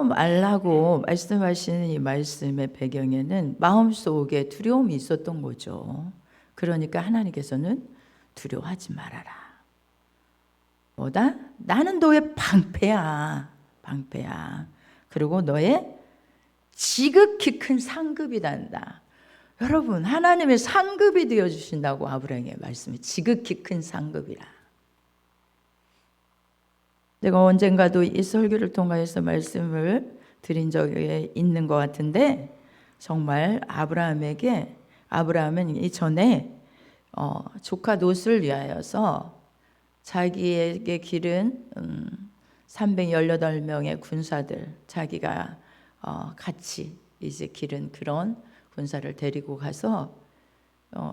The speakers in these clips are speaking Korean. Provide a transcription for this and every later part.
말라고 말씀하시는 이 말씀의 배경에는 마음속에 두려움이 있었던 거죠. 그러니까 하나님께서는 두려워하지 말아라. 뭐다? 나는 너의 방패야. 방패야. 그리고 너의 지극히 큰 상급이단다. 여러분, 하나님의 상급이 되어주신다고 아브라함의 말씀이 지극히 큰 상급이라. 내가 언젠가도 이 설교를 통해서 말씀을 드린 적이 있는 것 같은데, 정말 아브라함은 이전에 조카 롯을 위하여서 자기에게 기른 318명의 군사들, 자기가 같이 이제 기른 그런 군사를 데리고 가서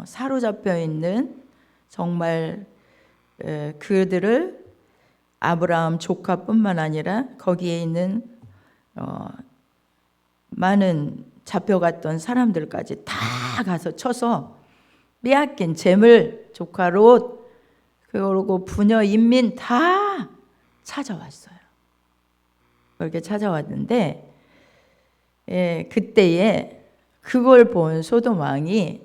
사로잡혀 있는 정말 그들을 아브라함 조카뿐만 아니라 거기에 있는 많은 잡혀갔던 사람들까지 다 가서 쳐서 빼앗긴 재물, 조카 롯, 그리고 부녀 인민 다 찾아왔어요. 그렇게 찾아왔는데 그때에 그걸 본 소돔 왕이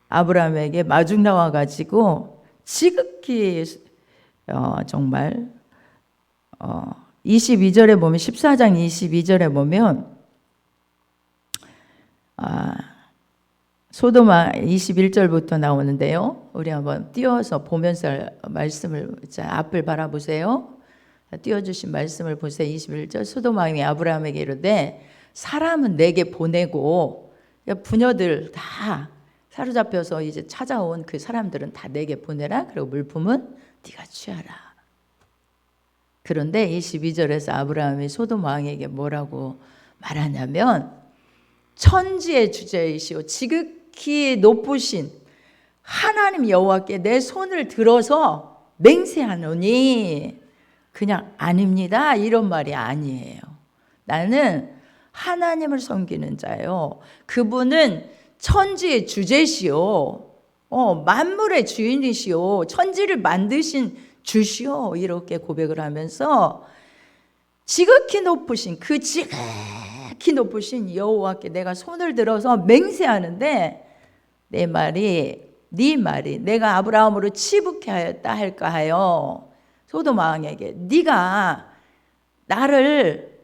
아브라함에게 마중 나와가지고 지극히 정말 22절에 보면 14장 22절에 보면 소돔 왕 21절부터 나오는데요. 우리 한번 띄워서 보면서 말씀을 앞을 바라보세요. 띄워주신 말씀을 보세요. 21절 소돔 왕이 아브라함에게 이르되 사람은 내게 보내고 부녀들 다 사로잡혀서 이제 찾아온 그 사람들은 다 내게 보내라. 그리고 물품은 네가 취하라. 그런데 22절에서 아브라함이 소돔 왕에게 뭐라고 말하냐면 천지의 주제이시오 지극히 높으신 하나님 여호와께 내 손을 들어서 맹세하노니 그냥 아닙니다. 이런 말이 아니에요. 나는 하나님을 섬기는 자요. 그분은 천지의 주제시오. 만물의 주인이시오. 천지를 만드신 주시오. 이렇게 고백을 하면서 지극히 높으신 그 지극히 높으신 여호와께 내가 손을 들어서 맹세하는데 내 말이 네 말이 내가 아브라함으로 치북해 하였다 할까 하여 소돔 왕에게 네가 나를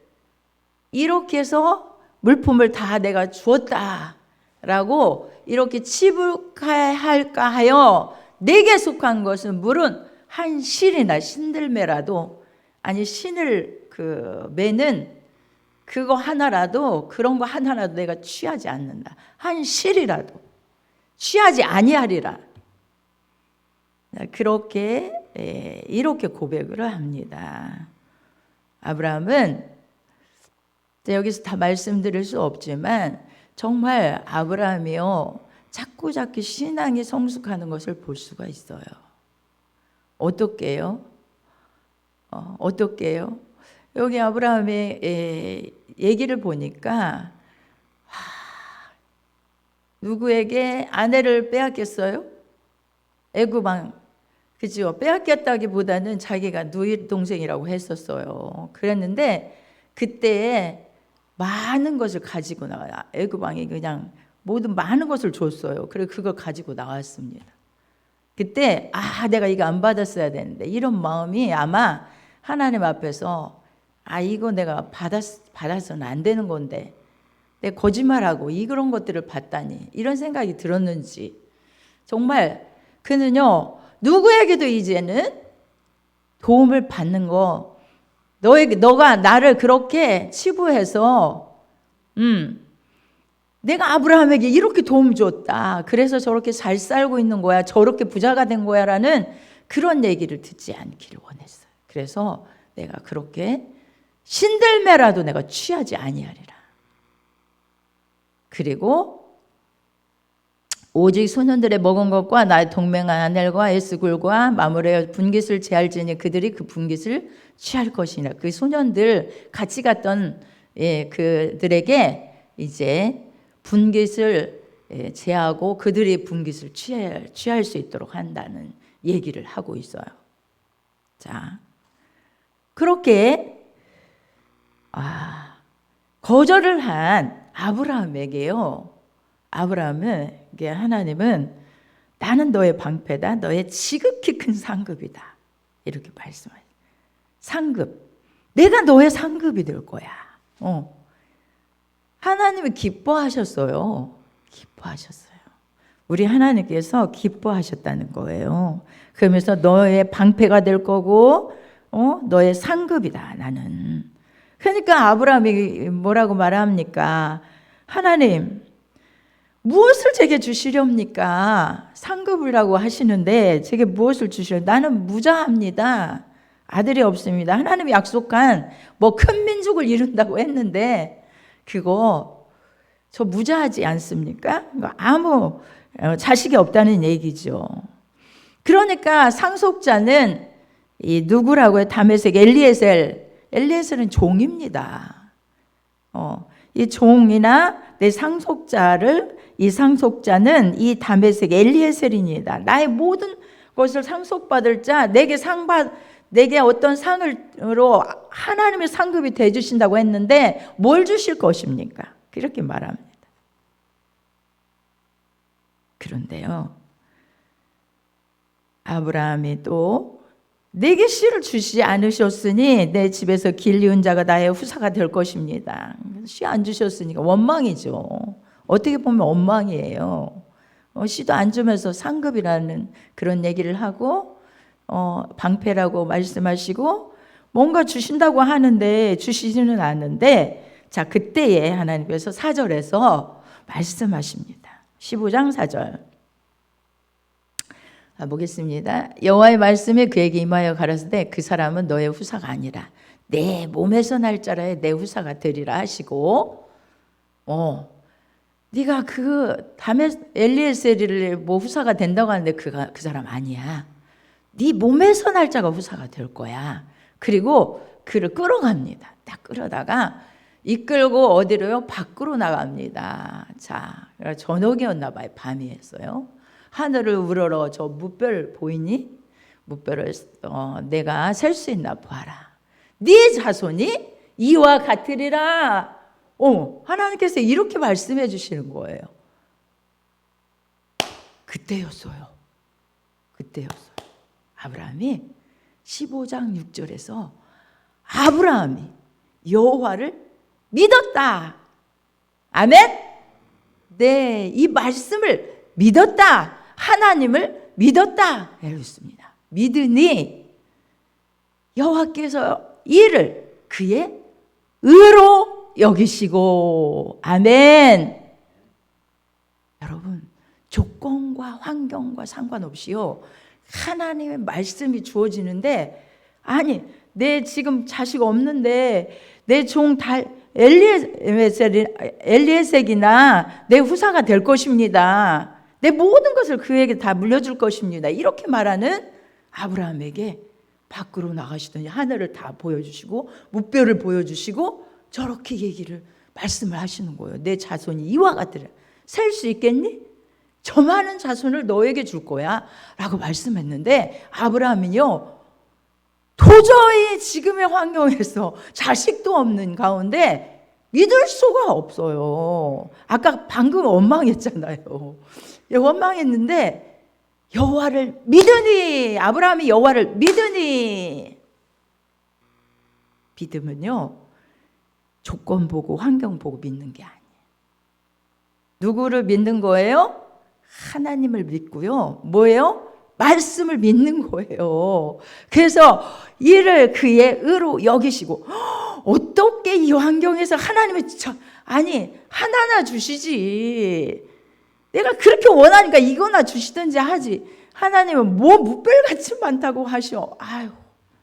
이렇게 해서 물품을 다 내가 주었다라고 이렇게 치북할까 하여 내게 속한 것은 물은 한 실이나 신들매라도 아니 신을 매는 그거 하나라도 그런 거 하나라도 내가 취하지 않는다. 한 실이라도 취하지 아니하리라. 그렇게 이렇게 고백을 합니다. 아브라함은 여기서 다 말씀드릴 수 없지만 정말 아브라함이요 자꾸 신앙이 성숙하는 것을 볼 수가 있어요. 어떻게요? 어떻게요? 여기 아브라함의 얘기를 보니까 누구에게 아내를 빼앗겼어요? 애굽 왕, 그죠? 빼앗겼다기보다는 자기가 누이 동생이라고 했었어요. 그랬는데 그때 많은 것을 가지고 나와요. 애굽 왕이 그냥 모든 많은 것을 줬어요. 그리고 그걸 가지고 나왔습니다. 그때 내가 이거 안 받았어야 되는데 이런 마음이 아마 하나님 앞에서 이거 내가 받아서는 안 되는 건데 내가 거짓말하고 그런 것들을 받다니 이런 생각이 들었는지 정말 그는요 누구에게도 이제는 도움을 받는 거 너가 나를 그렇게 치부해서 내가 아브라함에게 이렇게 도움 줬다. 그래서 저렇게 잘 살고 있는 거야. 저렇게 부자가 된 거야. 라는 그런 얘기를 듣지 않기를 원했어요. 그래서 내가 그렇게 신들매라도 내가 취하지 아니하리라. 그리고 오직 소년들의 먹은 것과 나의 동맹한 아넬과 에스굴과 마므레 분깃을 제할지니 그들이 그 분깃을 취할 것이니라. 그 소년들 같이 갔던 그들에게 이제 분깃을 제하고 그들이 분깃을 취할 수 있도록 한다는 얘기를 하고 있어요. 자, 그렇게 거절을 한 아브라함에게요. 아브라함에게 하나님은 나는 너의 방패다. 너의 지극히 큰 상급이다. 이렇게 말씀하세요. 상급. 내가 너의 상급이 될 거야. 하나님이 기뻐하셨어요. 기뻐하셨어요. 우리 하나님께서 기뻐하셨다는 거예요. 그러면서 너의 방패가 될 거고, 너의 상급이다, 나는. 그러니까 아브라함이 뭐라고 말합니까? 하나님, 무엇을 제게 주시렵니까? 상급이라고 하시는데 제게 무엇을 주시려? 나는 무자합니다. 아들이 없습니다. 하나님이 약속한 뭐 큰 민족을 이룬다고 했는데 그거 저 무자하지 않습니까? 아무 자식이 없다는 얘기죠. 그러니까 상속자는 이 누구라고 해요? 다메섹 엘리에셀. 엘리에셀은 종입니다. 이 종이나 내 상속자를, 이 상속자는 이 다메섹 엘리에셀입니다. 나의 모든 것을 상속받을 자, 내게 어떤 상으로 하나님의 상급이 되주신다고 했는데 뭘 주실 것입니까? 그렇게 말합니다. 그런데요, 아브라함이 또 내게 씨를 주시지 않으셨으니 내 집에서 길 이은 자가 나의 후사가 될 것입니다. 씨 안 주셨으니까 원망이죠. 어떻게 보면 원망이에요. 씨도 안 주면서 상급이라는 그런 얘기를 하고 방패라고 말씀하시고 뭔가 주신다고 하는데 주시지는 않는데, 자, 그때에 하나님께서 4절에서 말씀하십니다. 15장 4절 보겠습니다. 여호와의 말씀이 그에게 임하여 가라사대 그 사람은 너의 후사가 아니라 내 몸에서 날 자라에 내 후사가 되리라 하시고, 네가 그 다메 엘리에셀을 뭐 후사가 된다고 하는데 그 사람 아니야. 네 몸에서 날 자가 후사가 될 거야. 그리고 그를 끌어갑니다. 딱 끌어다가 이끌고 어디로요? 밖으로 나갑니다. 자, 저녁이었나 봐요. 밤이었어요. 하늘을 우러러 저 무별 보이니? 무별을 내가 셀 수 있나 보아라. 네 자손이 이와 같으리라. 하나님께서 이렇게 말씀해 주시는 거예요. 그때였어요. 아브라함이 15장 6절에서 아브라함이 여호와를 믿었다. 아멘? 네, 이 말씀을 믿었다. 하나님을 믿었다. 이렇습니다. 믿으니 여호와께서 이를 그의 의로 여기시고. 아멘. 여러분, 조건과 환경과 상관없이요, 하나님의 말씀이 주어지는데, 아니 내 지금 자식 없는데 내 종 엘리에셀이나 내 후사가 될 것입니다. 내 모든 것을 그에게 다 물려줄 것입니다. 이렇게 말하는 아브라함에게 밖으로 나가시더니 하늘을 다 보여주시고 무뼈를 보여주시고 저렇게 말씀을 하시는 거예요. 내 자손이 이와 같으리라. 셀 수 있겠니? 저 많은 자손을 너에게 줄 거야 라고 말씀했는데, 아브라함은요 도저히 지금의 환경에서 자식도 없는 가운데 믿을 수가 없어요. 아까 방금 원망했잖아요. 원망했는데 여호와를 믿으니, 아브라함이 여호와를 믿으니. 믿음은요 조건 보고 환경 보고 믿는 게 아니에요. 누구를 믿는 거예요? 하나님을 믿고요. 뭐예요? 말씀을 믿는 거예요. 그래서 이를 그의 의로 여기시고, 어떻게 이 환경에서 하나님이 하나나 주시지. 내가 그렇게 원하니까 이거나 주시든지 하지. 하나님은 뭐 무별같이 많다고 하셔. 아유,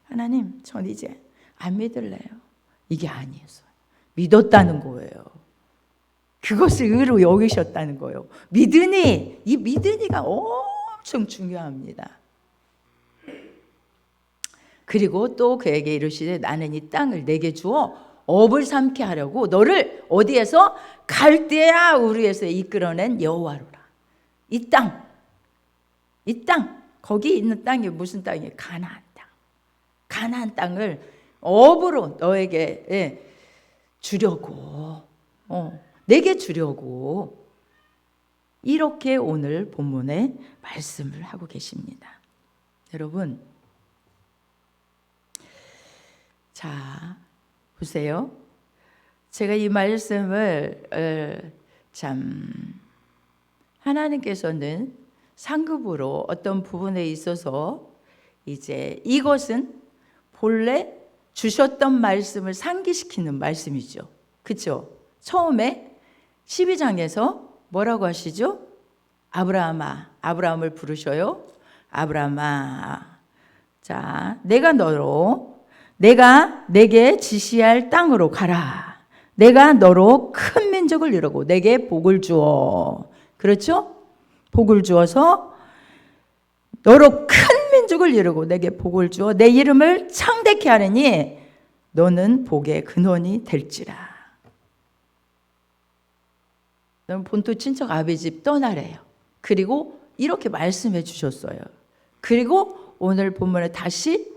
하나님, 전 이제 안 믿을래요. 이게 아니었어요. 믿었다는 거예요. 그것을 의로 여기셨다는 거예요. 믿으니, 이 믿으니가 엄청 중요합니다. 그리고 또 그에게 이르시되 나는 이 땅을 내게 주어 업을 삼게 하려고 너를 어디에서? 갈대아 우르에서 이끌어낸 여호와로라. 이 땅, 거기 있는 땅이 무슨 땅이에요? 가나안 땅. 가나안 땅을 업으로 너에게 주려고, 내게 주려고 이렇게 오늘 본문에 말씀을 하고 계십니다. 여러분, 자, 보세요. 제가 이 말씀을 참 하나님께서는 상급으로 어떤 부분에 있어서 이제 이것은 본래 주셨던 말씀을 상기시키는 말씀이죠. 그렇죠? 처음에 12장에서 뭐라고 하시죠? 아브라함아, 아브라함을 부르셔요. 아브라함아, 자, 내가 내게 지시할 땅으로 가라. 내가 너로 큰 민족을 이루고 내게 복을 주어. 그렇죠? 복을 주어서 너로 큰 민족을 이루고 내게 복을 주어 내 이름을 창대케 하느니 너는 복의 근원이 될지라. 너는 본토 친척 아비 집 떠나래요. 그리고 이렇게 말씀해 주셨어요. 그리고 오늘 본문에 다시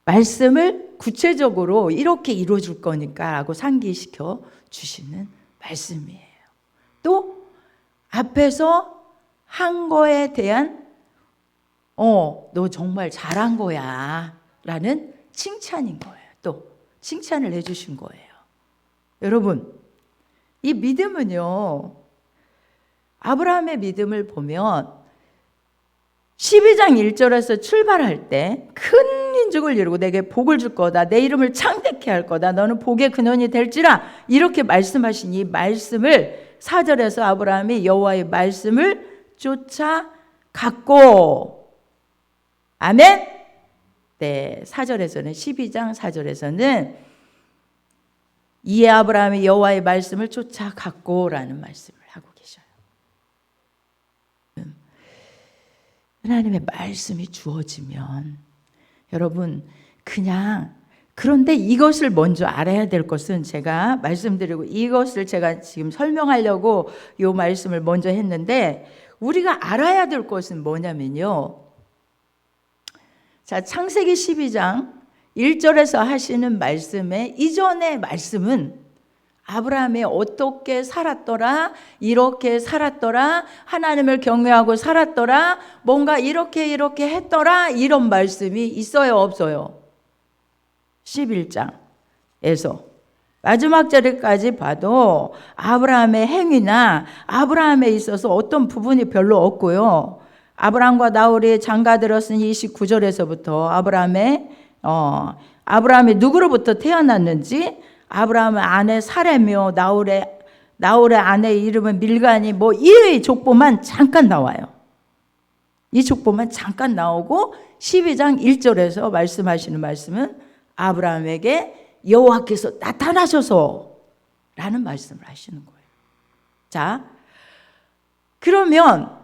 말씀을 구체적으로 이렇게 이루어줄 거니까 라고 상기시켜 주시는 말씀이에요. 또 앞에서 한 거에 대한 너 정말 잘한 거야 라는 칭찬인 거예요. 또 칭찬을 해주신 거예요. 여러분, 이 믿음은요, 아브라함의 믿음을 보면 12장 1절에서 출발할 때 큰 민족을 이루고 내게 복을 줄 거다. 내 이름을 창대케 할 거다. 너는 복의 근원이 될지라. 이렇게 말씀하신 이 말씀을 4절에서 아브라함이 여호와의 말씀을 쫓아갔고, 아멘. 네, 4절에서는 12장 4절에서는 이에 아브라함이 여호와의 말씀을 쫓아갔고라는 말씀을 하고 계셔요. 하나님의 말씀이 주어지면 여러분 그냥, 그런데 이것을 먼저 알아야 될 것은, 제가 말씀드리고 이것을 제가 지금 설명하려고 이 말씀을 먼저 했는데, 우리가 알아야 될 것은 뭐냐면요, 자, 창세기 12장 1절에서 하시는 말씀의 이전의 말씀은 아브라함이 어떻게 살았더라, 이렇게 살았더라, 하나님을 경외하고 살았더라, 뭔가 이렇게 했더라, 이런 말씀이 있어요, 없어요? 11장에서 마지막 절에까지 봐도 아브라함의 행위나 아브라함에 있어서 어떤 부분이 별로 없고요. 아브라함과 나홀이 장가들었으니 29절에서부터 아브라함이 누구로부터 태어났는지, 아브라함의 아내 사레며 나홀의 아내의 이름은 밀가니, 뭐 이 족보만 잠깐 나와요. 이 족보만 잠깐 나오고 12장 1절에서 말씀하시는 말씀은 아브라함에게 여호와께서 나타나셔서 라는 말씀을 하시는 거예요. 자, 그러면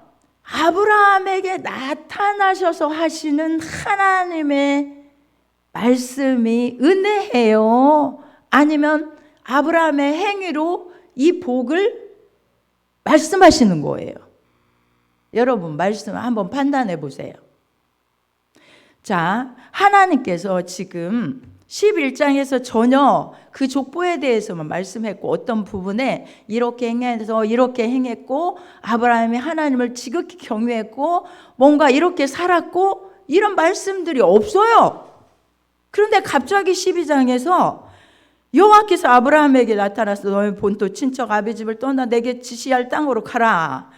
아브라함에게 나타나셔서 하시는 하나님의 말씀이 은혜예요? 아니면 아브라함의 행위로 이 복을 말씀하시는 거예요? 여러분, 말씀 한번 판단해 보세요. 자, 하나님께서 지금 11장에서 전혀 그 족보에 대해서만 말씀했고, 어떤 부분에 이렇게 행해서 이렇게 행했고, 아브라함이 하나님을 지극히 경외했고, 뭔가 이렇게 살았고, 이런 말씀들이 없어요. 그런데 갑자기 12장에서 여호와께서 아브라함에게 나타나서 너의 본토 친척 아비 집을 떠나 내게 지시할 땅으로 가라.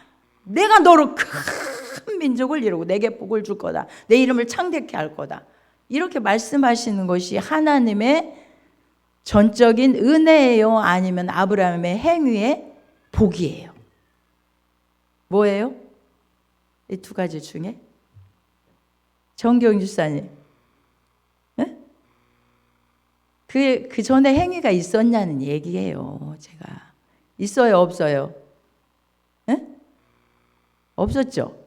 내가 너로 큰 민족을 이루고 내게 복을 줄 거다. 내 이름을 창대케 할 거다. 이렇게 말씀하시는 것이 하나님의 전적인 은혜예요? 아니면 아브라함의 행위의 복이에요? 뭐예요? 이 두 가지 중에? 정경 집사님, 네? 그 전에 행위가 있었냐는 얘기예요. 제가 있어요, 없어요? 네? 없었죠?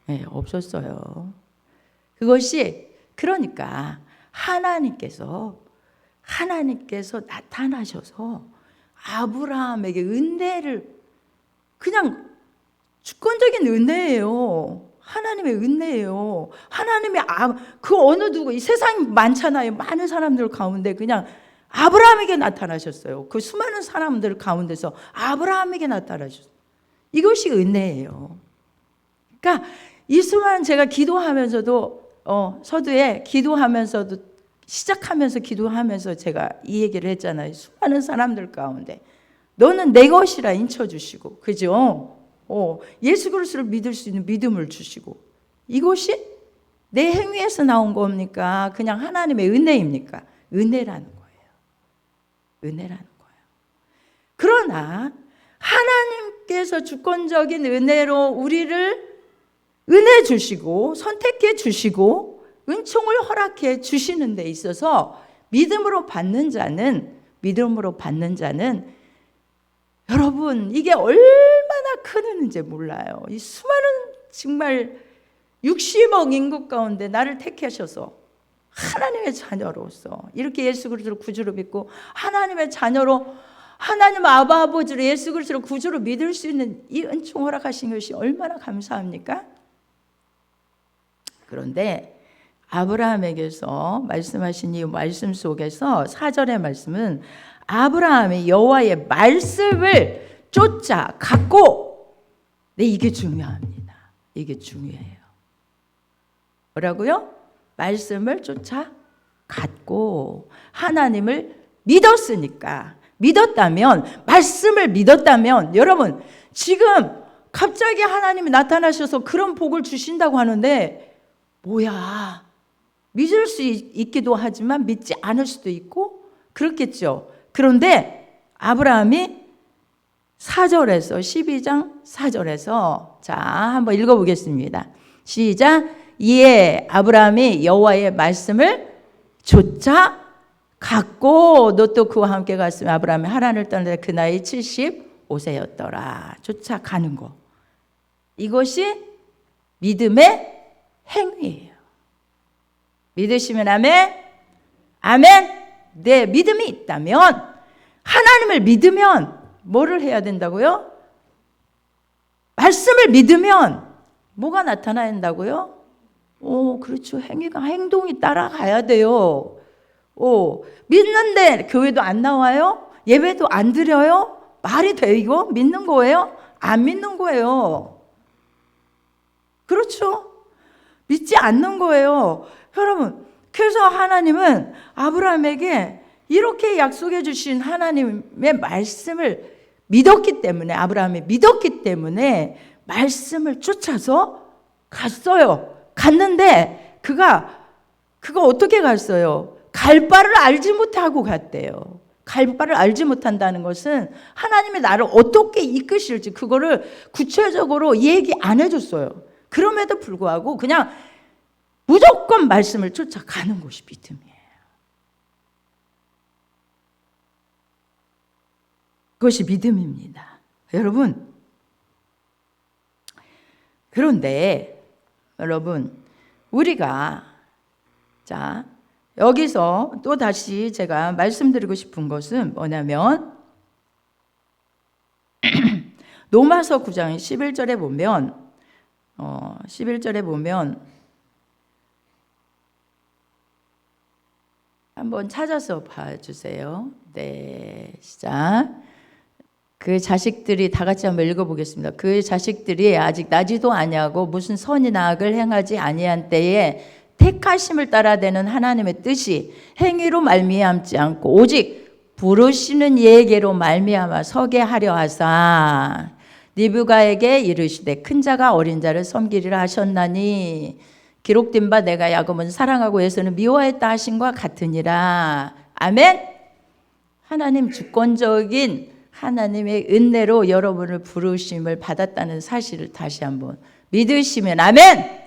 네, 없었어요. 그것이, 그러니까 하나님께서 나타나셔서 아브라함에게 은혜를, 그냥 주권적인 은혜예요. 하나님의 은혜예요. 하나님의 그 어느 누구, 이 세상 많잖아요. 많은 사람들 가운데 그냥 아브라함에게 나타나셨어요. 그 수많은 사람들 가운데서 아브라함에게 나타나셨어요. 이것이 은혜예요. 그러니까 이 수많은 제가 기도하면서도 서두에 기도하면서도 시작하면서 기도하면서 제가 이 얘기를 했잖아요. 수많은 사람들 가운데 너는 내 것이라 인쳐주시고, 그죠? 예수 그리스도를 믿을 수 있는 믿음을 주시고, 이것이 내 행위에서 나온 겁니까? 그냥 하나님의 은혜입니까? 은혜라는 거예요. 은혜라는 거예요. 그러나 하나님께서 주권적인 은혜로 우리를 은혜 주시고 선택해 주시고 은총을 허락해 주시는 데 있어서 믿음으로 받는 자는 여러분 이게 얼마나 큰 은혜인지 몰라요. 이 수많은 정말 60억 인구 가운데 나를 택하셔서 하나님의 자녀로서 이렇게 예수 그리스도를 구주로 믿고 하나님의 자녀로 하나님 아바 아버지로 예수 그리스도를 구주로 믿을 수 있는 이 은총 허락하신 것이 얼마나 감사합니까? 그런데 아브라함에게서 말씀하신 이 말씀 속에서 4절의 말씀은 아브라함이 여호와의 말씀을 쫓아 갔고, 네, 이게 중요합니다. 이게 중요해요. 뭐라고요? 말씀을 쫓아 갔고 하나님을 믿었으니까, 말씀을 믿었다면 여러분 지금 갑자기 하나님이 나타나셔서 그런 복을 주신다고 하는데 뭐야, 믿을 수 있기도 하지만 믿지 않을 수도 있고 그렇겠죠. 그런데 아브라함이 4절에서 12장 4절에서 자 한번 읽어보겠습니다. 시작. 이에 아브라함이 여호와의 말씀을 쫓아 갔고 롯도 그와 함께 갔으며 아브라함이 하란을 떠나되 그 나이 75세였더라. 쫓아가는 거, 이것이 믿음의 행위예요. 믿으시면 아멘? 아멘? 네, 믿음이 있다면, 하나님을 믿으면 뭐를 해야 된다고요? 말씀을 믿으면 뭐가 나타나야 된다고요? 그렇죠. 행동이 따라가야 돼요. 믿는데 교회도 안 나와요? 예배도 안 드려요? 말이 돼요? 믿는 거예요? 안 믿는 거예요. 그렇죠? 믿지 않는 거예요. 여러분, 그래서 하나님은 아브라함에게 이렇게 약속해 주신 하나님의 말씀을 믿었기 때문에, 아브라함이 믿었기 때문에 말씀을 쫓아서 갔어요. 갔는데 그가 어떻게 갔어요? 갈 바를 알지 못하고 갔대요. 갈 바를 알지 못한다는 것은 하나님이 나를 어떻게 이끄실지 그거를 구체적으로 얘기 안 해줬어요. 그럼에도 불구하고 그냥 무조건 말씀을 쫓아가는 것이 믿음이에요. 그것이 믿음입니다. 여러분, 그런데 여러분, 우리가 자 여기서 또 다시 제가 말씀드리고 싶은 것은 뭐냐면 로마서 9장 11절에 보면 11절에 보면 한번 찾아서 봐주세요. 네, 시작. 그 자식들이 다 같이 한번 읽어보겠습니다. 그 자식들이 아직 나지도 아니하고 무슨 선이나 악을 행하지 아니한 때에 택하심을 따라되는 하나님의 뜻이 행위로 말미암지 않고 오직 부르시는 예에게로 말미암아 서게 하려 하사 리브가에게 이르시되 큰 자가 어린 자를 섬기리라 하셨나니 기록된 바 내가 야곱은 사랑하고 에서는 미워했다 하신과 같으니라. 아멘. 하나님 주권적인 하나님의 은혜로 여러분을 부르심을 받았다는 사실을 다시 한번 믿으시면 아멘.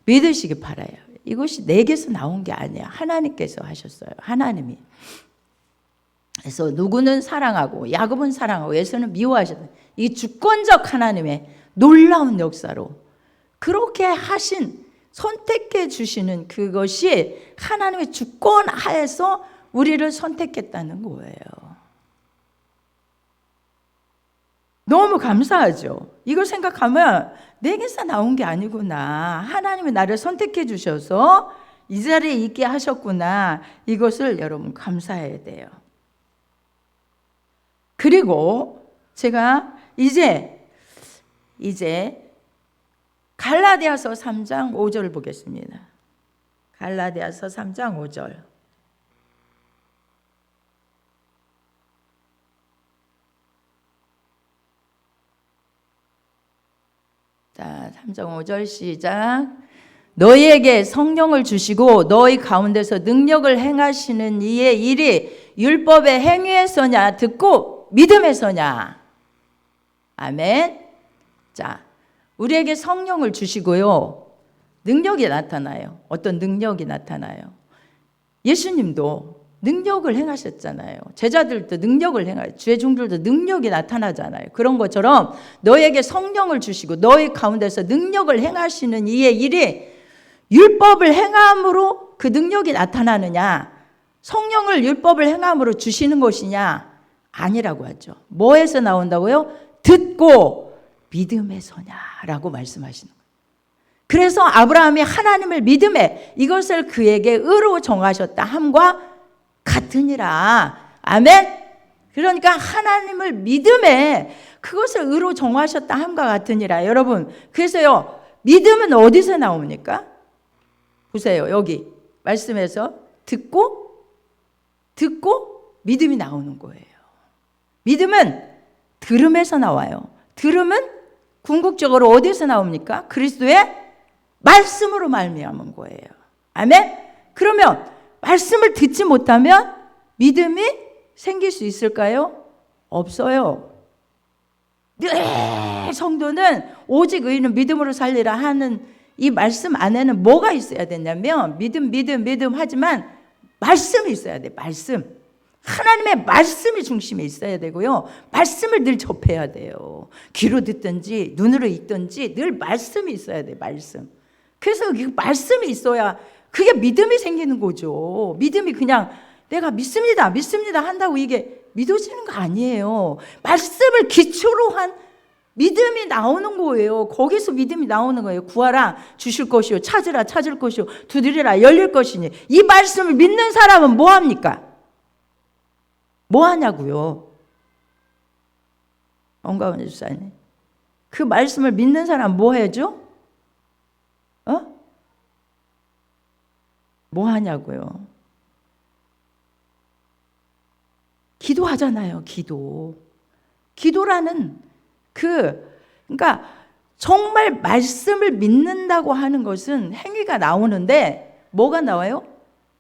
믿으시기 바라요. 이것이 내게서 나온 게 아니야. 하나님께서 하셨어요. 하나님이. 그래서 누구는 사랑하고 야곱은 사랑하고 에서는 미워하셨다. 이 주권적 하나님의 놀라운 역사로 그렇게 하신, 선택해 주시는 그것이 하나님의 주권 하에서 우리를 선택했다는 거예요. 너무 감사하죠. 이걸 생각하면 내게서 나온 게 아니구나. 하나님이 나를 선택해 주셔서 이 자리에 있게 하셨구나. 이것을 여러분 감사해야 돼요. 그리고 제가 이제 갈라디아서 3장 5절을 보겠습니다. 갈라디아서 3장 5절. 자, 3장 5절 시작. 너희에게 성령을 주시고 너희 가운데서 능력을 행하시는 이의 일이 율법의 행위에서냐 듣고 믿음에서냐. 아멘. 자, 우리에게 성령을 주시고요. 능력이 나타나요. 어떤 능력이 나타나요. 예수님도 능력을 행하셨잖아요. 제자들도 능력을 행하요. 주의 종들도 능력이 나타나잖아요. 그런 것처럼 너에게 성령을 주시고 너희 가운데서 능력을 행하시는 이의 일이 율법을 행함으로 그 능력이 나타나느냐, 성령을 율법을 행함으로 주시는 것이냐, 아니라고 하죠. 뭐에서 나온다고요? 듣고 믿음에서냐라고 말씀하시는 거예요. 그래서 아브라함이 하나님을 믿음에 이것을 그에게 의로 정하셨다 함과 같으니라. 아멘. 그러니까 하나님을 믿음에 그것을 의로 정하셨다 함과 같으니라. 여러분, 그래서요, 믿음은 어디서 나옵니까? 보세요. 여기 말씀에서 듣고 믿음이 나오는 거예요. 믿음은 들음에서 나와요. 들음은 궁극적으로 어디서 나옵니까? 그리스도의 말씀으로 말미암은 거예요. 아멘. 그러면 말씀을 듣지 못하면 믿음이 생길 수 있을까요? 없어요. 늘 성도는 오직 의인은 믿음으로 살리라 하는 이 말씀 안에는 뭐가 있어야 되냐면 믿음 하지만 말씀이 있어야 돼. 말씀. 하나님의 말씀이 중심에 있어야 되고요. 말씀을 늘 접해야 돼요. 귀로 듣든지 눈으로 읽든지 늘 말씀이 있어야 돼. 말씀. 그래서 그 말씀이 있어야 그게 믿음이 생기는 거죠. 믿음이 그냥 내가 믿습니다 한다고 이게 믿어지는 거 아니에요. 말씀을 기초로 한 믿음이 나오는 거예요. 거기서 믿음이 나오는 거예요. 구하라 주실 것이요, 찾으라 찾을 것이요, 두드리라 열릴 것이니. 이 말씀을 믿는 사람은 뭐 합니까? 뭐 하냐고요? 엄가원 집사님, 그 말씀을 믿는 사람 뭐 해줘? 뭐 하냐고요? 기도하잖아요. 기도라는 그러니까 정말 말씀을 믿는다고 하는 것은 행위가 나오는데 뭐가 나와요?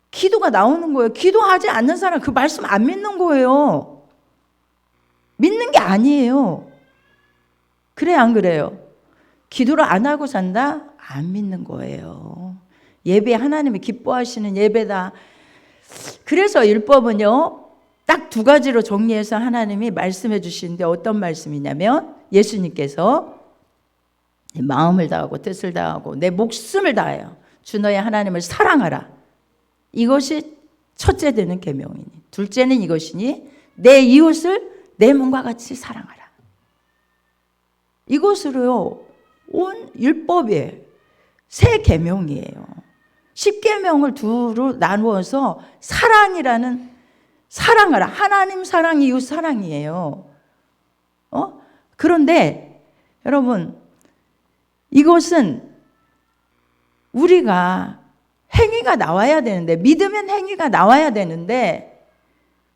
기도가 나오는 거예요. 기도하지 않는 사람 그 말씀 안 믿는 거예요. 믿는 게 아니에요. 그래 안 그래요? 기도를 안 하고 산다? 안 믿는 거예요. 예배 하나님이 기뻐하시는 예배다. 그래서 율법은요, 딱 두 가지로 정리해서 하나님이 말씀해 주시는데 어떤 말씀이냐면 예수님께서 내 마음을 다하고 뜻을 다하고 내 목숨을 다하여 주 너의 하나님을 사랑하라. 이것이 첫째 되는 계명이니 둘째는 이것이니 내 이웃을 내 몸과 같이 사랑하라. 이것으로요 온 율법의 세 계명이에요. 10계명을 두로 나누어서 사랑하라. 하나님 사랑, 이웃 사랑이에요. 그런데 여러분, 이것은 우리가 행위가 나와야 되는데, 믿으면 행위가 나와야 되는데,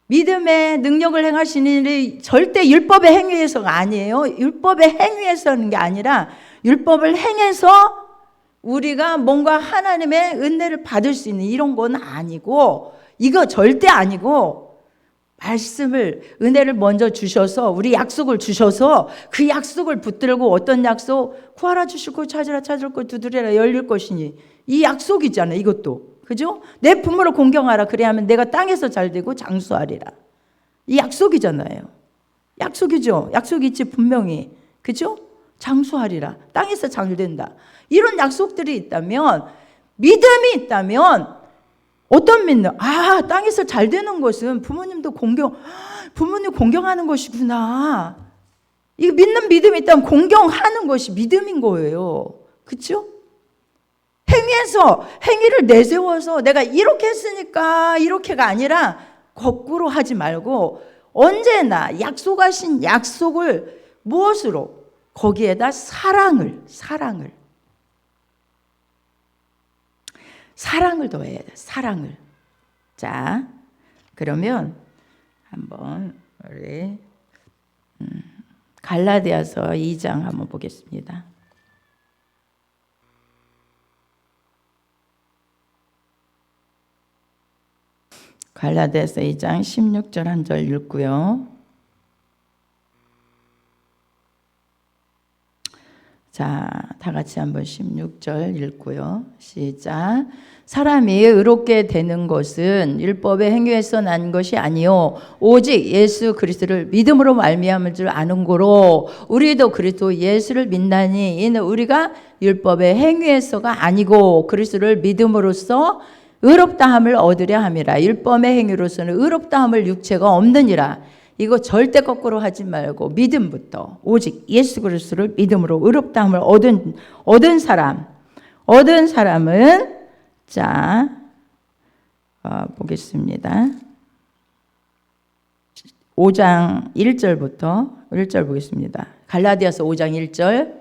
믿음의 능력을 행하시는 일이 절대 율법의 행위에서가 아니에요. 율법의 행위에서 하는 게 아니라 율법을 행해서 우리가 뭔가 하나님의 은혜를 받을 수 있는 이런 건 아니고, 이거 절대 아니고, 말씀을 은혜를 먼저 주셔서 우리 약속을 주셔서 그 약속을 붙들고 어떤 약속? 구하라 주실 것, 찾으라 찾을 것, 두드리라 열릴 것이니. 이 약속이잖아요. 이것도. 그죠? 내 부모를 공경하라. 그래야 하면 내가 땅에서 잘 되고 장수하리라. 이 약속이잖아요. 약속이죠. 약속이 있지 분명히. 그죠? 장수하리라. 땅에서 잘 된다. 이런 약속들이 있다면, 믿음이 있다면 어떤 믿는? 땅에서 잘 되는 것은 부모님 공경하는 것이구나. 이거 믿는 믿음이 있다면 공경하는 것이 믿음인 거예요. 그렇죠? 행위를 내세워서 내가 이렇게 했으니까 이렇게가 아니라 거꾸로 하지 말고 언제나 약속하신 약속을 무엇으로? 거기에다 사랑을 더해야 돼. 사랑을. 자, 그러면 한번 우리 갈라디아서 2장 한번 보겠습니다. 갈라디아서 2장 16절 한 절 읽고요. 자, 다 같이 한번 16절 읽고요. 시작. 사람이 의롭게 되는 것은 율법의 행위에서 난 것이 아니요 오직 예수 그리스도를 믿음으로 말미암을 줄 아는 고로 우리도 그리스도 예수를 믿나니 이는 우리가 율법의 행위에서가 아니고 그리스도를 믿음으로써 의롭다함을 얻으려 함이라. 율법의 행위로서는 의롭다함을 육체가 없느니라. 이거 절대 거꾸로 하지 말고 믿음부터 오직 예수 그리스도를 믿음으로 의롭다함을 얻은 사람은 자 보겠습니다. 5장 1절부터 1절 보겠습니다. 갈라디아서 5장 1절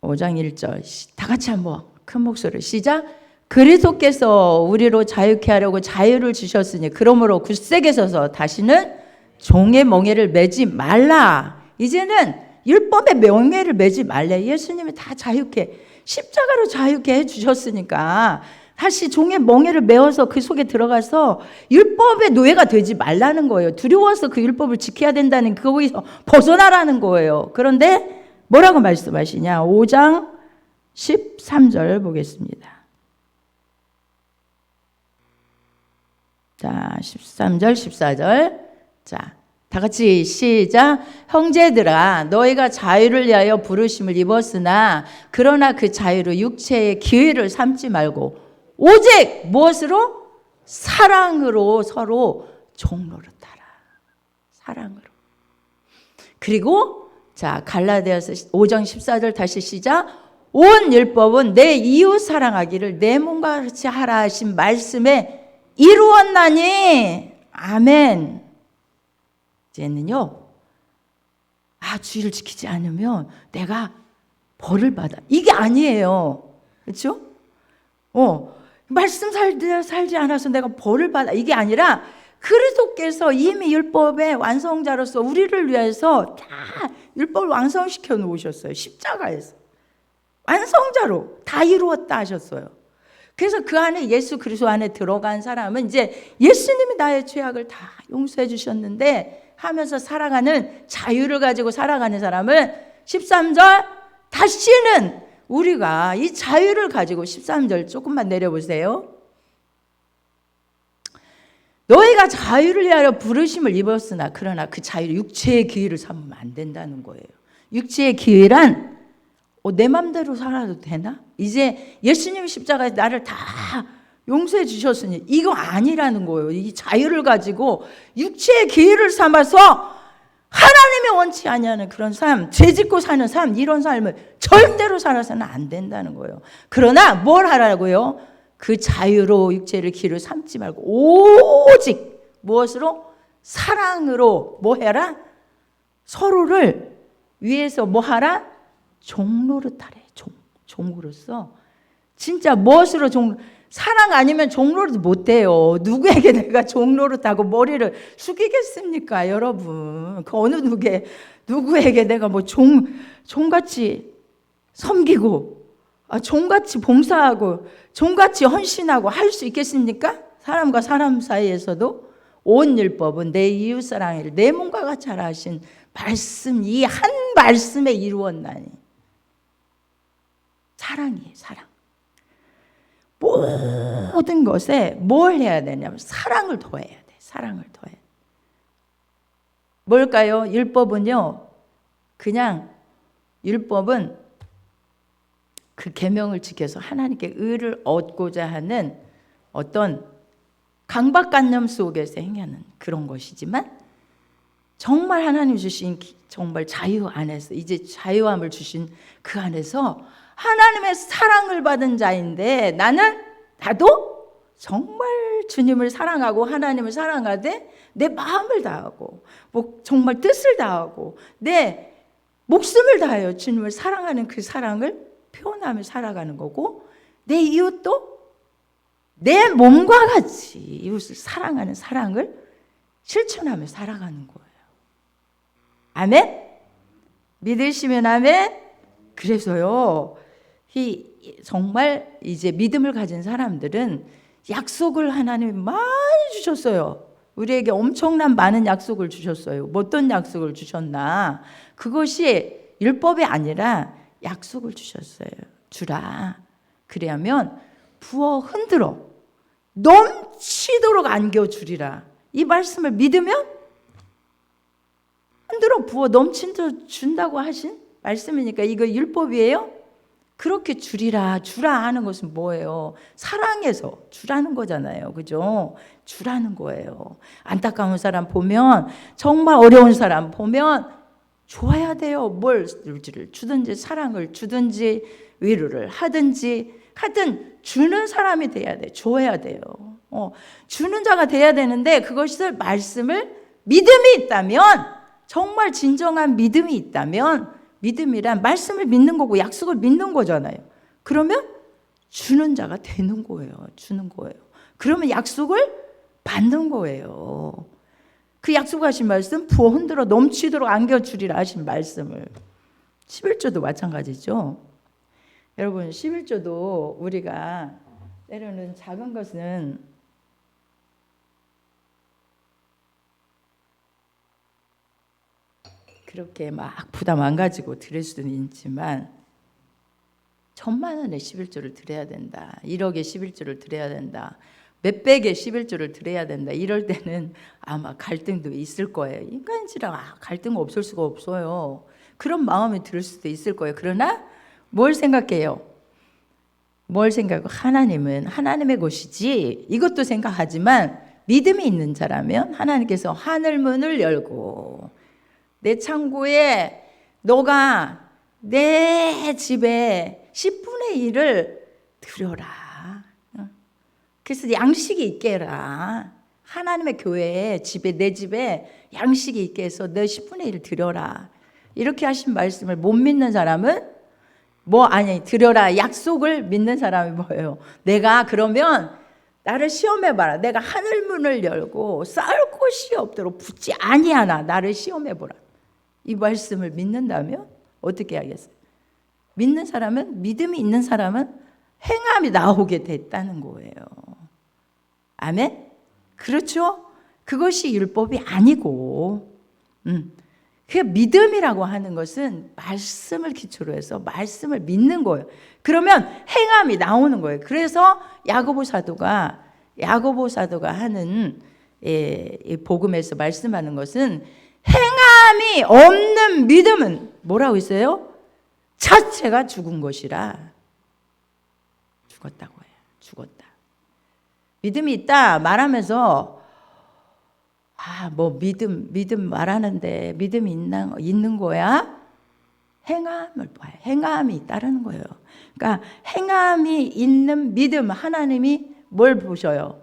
5장 1절 다 같이 한번 큰 목소리로 시작. 그리스도께서 우리로 자유케 하려고 자유를 주셨으니 그러므로 굳세게 서서 다시는 종의 멍에를 매지 말라. 이제는 율법의 명예를 매지 말래. 예수님이 다 자유케 십자가로 자유케 해주셨으니까 다시 종의 멍에를 메어서 그 속에 들어가서 율법의 노예가 되지 말라는 거예요. 두려워서 그 율법을 지켜야 된다는 거기서 벗어나라는 거예요. 그런데 뭐라고 말씀하시냐? 5장 13절 보겠습니다. 자, 13절, 14절. 자, 다 같이 시작. 형제들아, 너희가 자유를 위하여 부르심을 입었으나 그러나 그 자유로 육체의 기회를 삼지 말고 오직 무엇으로? 사랑으로 서로 종로를 따라. 사랑으로. 그리고 자, 갈라디아서 5장 14절 다시 시작. 온 율법은 내 이웃 사랑하기를 내 몸과 같이 하라 하신 말씀에 이루었나니 아멘. 이제는요, 주의를 지키지 않으면 내가 벌을 받아. 이게 아니에요. 그렇죠? 말씀 살지 않아서 내가 벌을 받아. 이게 아니라 그리스도께서 이미 율법의 완성자로서 우리를 위해서 다 율법을 완성시켜 놓으셨어요. 십자가에서. 완성자로 다 이루었다 하셨어요. 그래서 그 안에 예수 그리스도 안에 들어간 사람은 이제 예수님이 나의 죄악을 다 용서해 주셨는데 하면서 살아가는 자유를 가지고 살아가는 사람은 13절 다시는 우리가 이 자유를 가지고 13절 조금만 내려보세요. 너희가 자유를 위하여 부르심을 입었으나 그러나 그 자유를 육체의 기회를 삼으면 안 된다는 거예요. 육체의 기회란 내 맘대로 살아도 되나? 이제 예수님 십자가에 나를 다 용서해 주셨으니 이거 아니라는 거예요. 이 자유를 가지고 육체의 기회를 삼아서 하나님이 원치 아니하는 그런 삶, 죄짓고 사는 삶, 이런 삶을 절대로 살아서는 안 된다는 거예요. 그러나 뭘 하라고요? 그 자유로 육체를 기회를 삼지 말고 오직 무엇으로? 사랑으로 뭐 해라? 서로를 위해서 뭐 하라? 종노릇하래. 종으로서 진짜 무엇으로 사랑 아니면 종노릇 못해요. 누구에게 내가 종노릇하고 머리를 숙이겠습니까, 여러분? 그 어느 누구에게 내가 뭐 종같이 섬기고 종같이 봉사하고 종같이 헌신하고 할 수 있겠습니까? 사람과 사람 사이에서도 온 율법은 내 이웃 사랑을 내 몸과 같이 하라 하신 말씀, 이 한 말씀에 이루었나니 사랑이에요. 사랑. 모든 것에 뭘 해야 되냐면 사랑을 더해야 돼. 사랑을 더해. 뭘까요? 율법은요. 그냥 율법은 그 계명을 지켜서 하나님께 의를 얻고자 하는 어떤 강박관념 속에서 행하는 그런 것이지만 정말 하나님 주신 정말 자유 안에서, 이제 자유함을 주신 그 안에서 하나님의 사랑을 받은 자인데, 나도 정말 주님을 사랑하고 하나님을 사랑하되 내 마음을 다하고 뭐 정말 뜻을 다하고 내 목숨을 다하여 주님을 사랑하는 그 사랑을 표현하며 살아가는 거고, 내 이웃도 내 몸과 같이 이웃을 사랑하는 사랑을 실천하며 살아가는 거예요. 아멘? 믿으시면 아멘? 그래서요, 정말 이제 믿음을 가진 사람들은 약속을 하나님이 많이 주셨어요. 우리에게 엄청난 많은 약속을 주셨어요. 어떤 약속을 주셨나? 그것이 율법이 아니라 약속을 주셨어요. 주라. 그래야면 부어 흔들어 넘치도록 안겨주리라. 이 말씀을 믿으면 흔들어 부어 넘친도록 준다고 하신 말씀이니까 이거 율법이에요? 그렇게 주리라. 주라 하는 것은 뭐예요? 사랑해서 주라는 거잖아요. 그죠? 주라는 거예요. 안타까운 사람 보면, 정말 어려운 사람 보면 줘야 돼요. 뭘 주든지, 사랑을 주든지, 위로를 하든지, 하여튼 주는 사람이 돼야 돼. 줘야 돼요. 주는 자가 돼야 되는데, 그것을 말씀을 믿음이 있다면, 정말 진정한 믿음이 있다면, 믿음이란 말씀을 믿는 거고 약속을 믿는 거잖아요. 그러면 주는 자가 되는 거예요. 주는 거예요. 그러면 약속을 받는 거예요. 그 약속하신 말씀, 부어 흔들어 넘치도록 안겨주리라 하신 말씀을. 11조도 마찬가지죠. 여러분, 11조도 우리가 때로는 작은 것은 그렇게 막 부담 안 가지고 드릴 수는 있지만, 1,000만 원의 11조를 드려야 된다, 1억의 11조를 드려야 된다, 몇백의 11조를 드려야 된다, 이럴 때는 아마 갈등도 있을 거예요. 인간이지라 갈등 없을 수가 없어요. 그런 마음이 들 수도 있을 거예요. 그러나 뭘 생각해요? 뭘 생각하고, 하나님은 하나님의 것이지, 이것도 생각하지만 믿음이 있는 자라면 하나님께서 하늘 문을 열고 내 창고에 너가 내 집에 10분의 1을 드려라. 그래서 양식이 있게 해라. 하나님의 교회에, 집에, 내 집에 양식이 있게 해서 내 10분의 1을 드려라. 이렇게 하신 말씀을 못 믿는 사람은 드려라. 약속을 믿는 사람이 뭐예요? 내가 그러면 나를 시험해봐라. 내가 하늘문을 열고 쌓을 곳이 없도록 붙지 아니하나 나를 시험해보라. 이 말씀을 믿는다면 어떻게 하겠어요? 믿는 사람은, 믿음이 있는 사람은 행함이 나오게 됐다는 거예요. 아멘? 그렇죠? 그것이 율법이 아니고, 그 믿음이라고 하는 것은 말씀을 기초로 해서 말씀을 믿는 거예요. 그러면 행함이 나오는 거예요. 그래서 야고보 사도가 하는 복음에서 말씀하는 것은, 행함이 없는 믿음은 뭐라고 했어요? 자체가 죽은 것이라. 죽었다고 해요. 죽었다. 믿음이 있다 말하면서 믿음 말하는데 믿음이 있는 거야? 행함을 봐요. 행함이 따르는 거예요. 그러니까 행함이 있는 믿음, 하나님이 뭘 보셔요?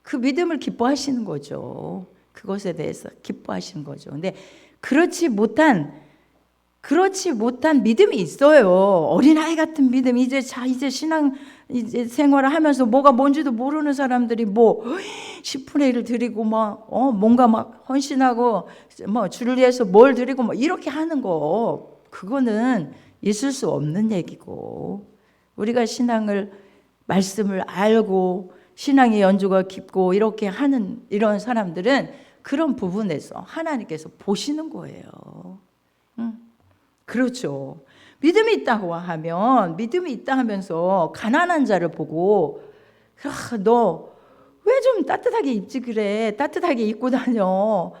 그 믿음을 기뻐하시는 거죠. 그것에 대해서 기뻐하시는 거죠. 근데 그렇지 못한 믿음이 있어요. 어린아이 같은 믿음. 이제 신앙 생활을 하면서 뭐가 뭔지도 모르는 사람들이 10분의 1을 드리고 뭔가 헌신하고 주를 위해서 뭘 드리고 이렇게 하는 거, 그거는 있을 수 없는 얘기고, 우리가 말씀을 알고 신앙의 연주가 깊고 이렇게 하는 이런 사람들은 그런 부분에서 하나님께서 보시는 거예요. 그렇죠. 믿음이 있다고 하면, 믿음이 있다 하면서 가난한 자를 보고, 너 왜 좀 따뜻하게 입지 그래? 따뜻하게 입고 다녀.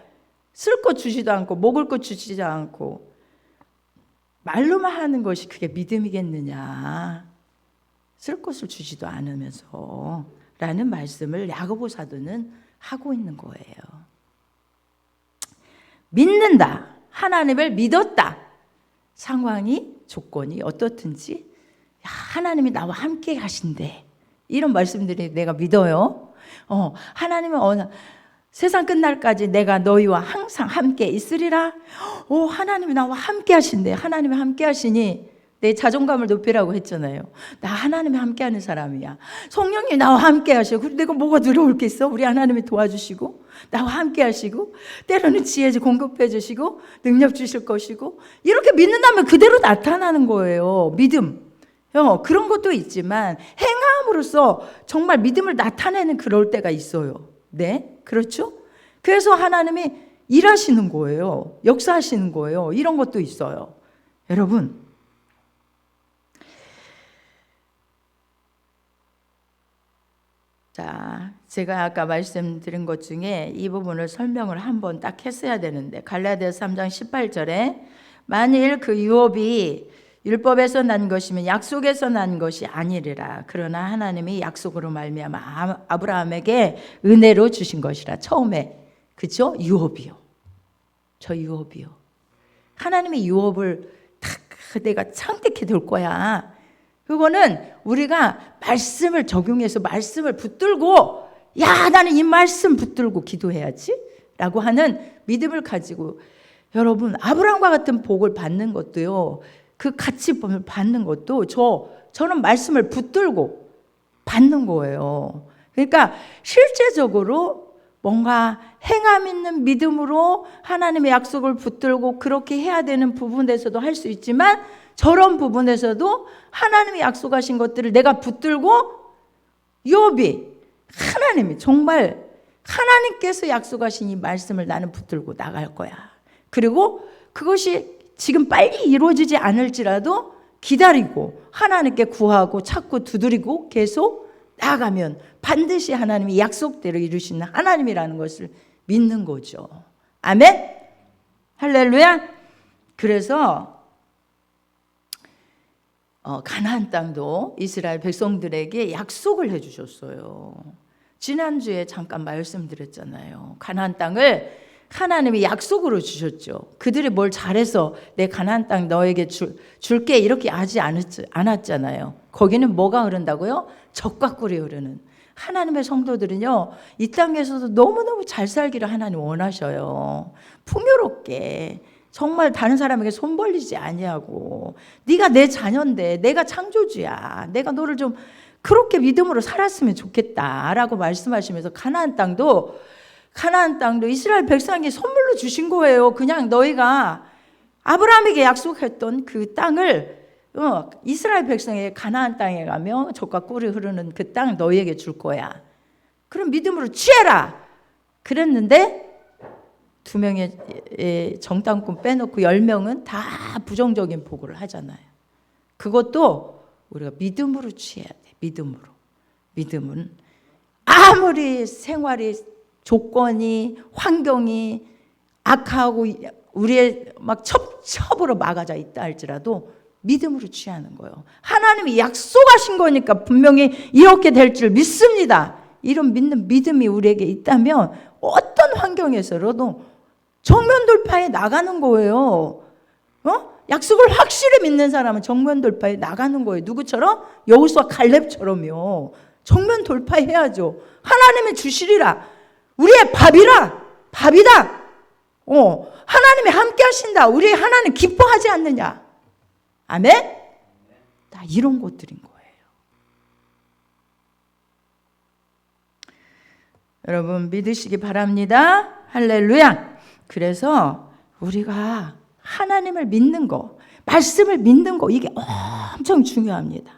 쓸 것 주지도 않고 먹을 것 주지도 않고 말로만 하는 것이 그게 믿음이겠느냐? 쓸 것을 주지도 않으면서 라는 말씀을 야고보 사도는 하고 있는 거예요. 믿는다. 하나님을 믿었다. 상황이, 조건이 어떻든지 하나님이 나와 함께 하신대. 이런 말씀들이 내가 믿어요. 하나님은 세상 끝날까지 내가 너희와 항상 함께 있으리라. 하나님이 나와 함께 하신대. 하나님이 함께 하시니 내 자존감을 높이라고 했잖아요. 나 하나님이 함께하는 사람이야. 성령이 나와 함께 하시고, 내가 뭐가 두려울 게 있어? 우리 하나님이 도와주시고 나와 함께 하시고 때로는 지혜 공급해 주시고 능력 주실 것이고, 이렇게 믿는다면 그대로 나타나는 거예요. 믿음. 그런 것도 있지만 행함으로써 정말 믿음을 나타내는 그럴 때가 있어요. 네, 그렇죠? 그래서 하나님이 일하시는 거예요. 역사하시는 거예요. 이런 것도 있어요. 여러분, 자, 제가 아까 말씀드린 것 중에 이 부분을 설명을 한번 딱 했어야 되는데, 갈라디아서 3장 18절에 만일 그 유업이 율법에서 난 것이면 약속에서 난 것이 아니리라. 그러나 하나님이 약속으로 말미암아 아브라함에게 은혜로 주신 것이라. 처음에, 그죠? 유업이요. 저 유업이요. 하나님의 유업을 탁 내가 선택해 둘 거야. 그거는 우리가 말씀을 적용해서 말씀을 붙들고, 야, 나는 이 말씀 붙들고 기도해야지 라고 하는 믿음을 가지고, 여러분, 아브라함과 같은 복을 받는 것도요, 그 같이 받는 것도 저는 말씀을 붙들고 받는 거예요. 그러니까 실제적으로 뭔가 행함 있는 믿음으로 하나님의 약속을 붙들고 그렇게 해야 되는 부분에서도 할 수 있지만, 저런 부분에서도 하나님이 약속하신 것들을 내가 붙들고, 욥이 하나님이 정말 하나님께서 약속하신 이 말씀을 나는 붙들고 나갈 거야. 그리고 그것이 지금 빨리 이루어지지 않을지라도 기다리고 하나님께 구하고 찾고 두드리고 계속 나아가면 반드시 하나님이 약속대로 이루시는 하나님이라는 것을 믿는 거죠. 아멘? 할렐루야. 그래서 가나안 땅도 이스라엘 백성들에게 약속을 해주셨어요. 지난주에 잠깐 말씀드렸잖아요. 가나안 땅을 하나님이 약속으로 주셨죠. 그들이 뭘 잘해서 내 가나안 땅 너에게 줄게 이렇게 하지 않았잖아요. 거기는 뭐가 흐른다고요? 젖과 꿀이 흐르는. 하나님의 성도들은요, 이 땅에서도 너무너무 잘 살기를 하나님 원하셔요. 풍요롭게, 정말 다른 사람에게 손 벌리지 아니하고, 네가 내 자녀인데, 내가 창조주야, 내가 너를 좀 그렇게 믿음으로 살았으면 좋겠다라고 말씀하시면서 가나안 땅도 이스라엘 백성에게 선물로 주신 거예요. 그냥 너희가 아브라함에게 약속했던 그 땅을 이스라엘 백성에게 가나안 땅에 가면 젖과 꿀이 흐르는 그 땅 너희에게 줄 거야. 그럼 믿음으로 취해라. 그랬는데 2명의 정탐꾼 빼놓고 10명은 다 부정적인 보고를 하잖아요. 그것도 우리가 믿음으로 취해야 돼. 믿음으로. 믿음은 아무리 생활이, 조건이, 환경이 악하고 우리의 막 첩첩으로 막아져 있다 할지라도 믿음으로 취하는 거예요. 하나님이 약속하신 거니까 분명히 이렇게 될 줄 믿습니다. 이런 믿는 믿음이 우리에게 있다면 어떤 환경에서라도 정면 돌파해 나가는 거예요. 약속을 확실히 믿는 사람은 정면 돌파해 나가는 거예요. 누구처럼? 여호수아 갈렙처럼요. 정면 돌파해야죠. 하나님이 주시리라. 우리의 밥이다. 하나님이 함께 하신다. 우리 하나님 기뻐하지 않느냐. 아멘? 다 이런 것들인 거예요. 여러분 믿으시기 바랍니다. 할렐루야. 그래서 우리가 하나님을 믿는 거, 말씀을 믿는 거, 이게 엄청 중요합니다.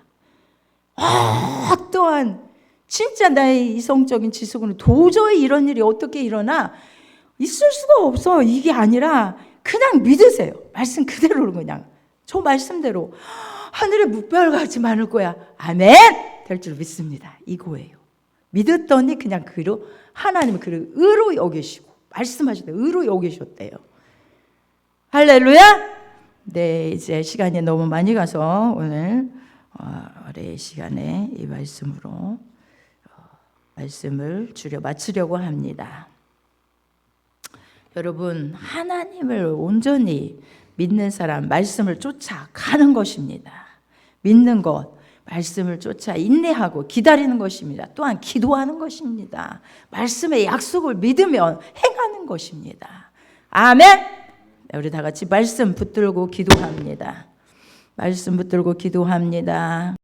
어떠한 진짜 나의 이성적인 지식으로 도저히 이런 일이 어떻게 일어나 있을 수가 없어. 이게 아니라 그냥 믿으세요. 말씀 그대로 그냥 저 말씀대로 하늘의 묵별같이 많을 거야. 아멘. 될 줄 믿습니다. 이거예요. 믿었더니 그냥 그로 하나님은 그를 의로 여기시고 말씀하실 때 의로 여기셨대요. 할렐루야. 네, 이제 시간이 너무 많이 가서 오늘 올해 시간에 이 말씀으로 말씀을 줄여 마치려고 합니다. 여러분, 하나님을 온전히 믿는 사람, 말씀을 쫓아가는 것입니다. 믿는 것, 말씀을 쫓아 인내하고 기다리는 것입니다. 또한 기도하는 것입니다. 말씀의 약속을 믿으면 행하는 것입니다. 아멘. 우리 다 같이 말씀 붙들고 기도합니다. 말씀 붙들고 기도합니다.